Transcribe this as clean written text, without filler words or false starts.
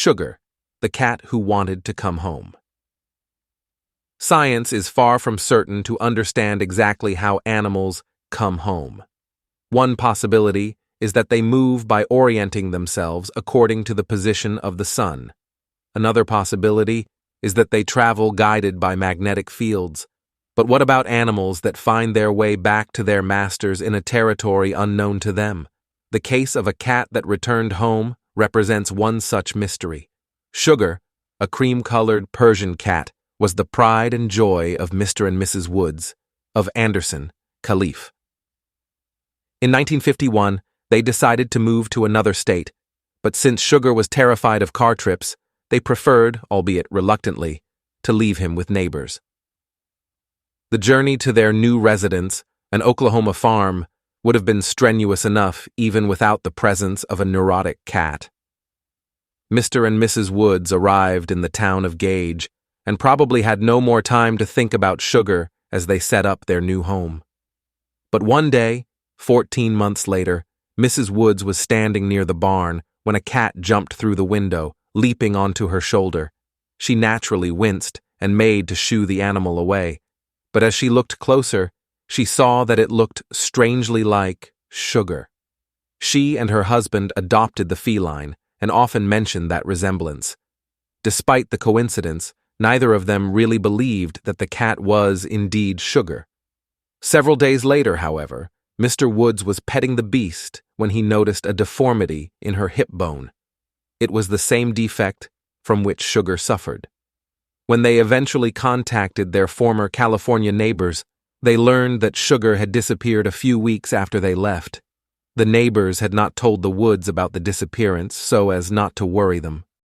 Sugar, the cat who wanted to come home. Science is far from certain to understand exactly how animals come home. One possibility is that they move by orienting themselves according to the position of the sun. Another possibility is that they travel guided by magnetic fields. But what about animals that find their way back to their masters in a territory unknown to them? The case of a cat that returned home represents one such mystery. Sugar, a cream-colored Persian cat, was the pride and joy of Mr. and Mrs. Woods, of Anderson, Caliph. In 1951, they decided to move to another state, but since Sugar was terrified of car trips, they preferred, albeit reluctantly, to leave him with neighbors. The journey to their new residence, an Oklahoma farm, would have been strenuous enough even without the presence of a neurotic cat. Mr. and Mrs. Woods arrived in the town of Gage and probably had no more time to think about Sugar as they set up their new home. But one day, 14 months later, Mrs. Woods was standing near the barn when a cat jumped through the window, leaping onto her shoulder. She naturally winced and made to shoo the animal away, but as she looked closer, she saw that it looked strangely like Sugar. She and her husband adopted the feline and often mentioned that resemblance. Despite the coincidence, neither of them really believed that the cat was indeed Sugar. Several days later, however, Mr. Woods was petting the beast when he noticed a deformity in her hip bone. It was the same defect from which Sugar suffered. When they eventually contacted their former California neighbors, they learned that Sugar had disappeared a few weeks after they left. The neighbors had not told the Woods about the disappearance so as not to worry them.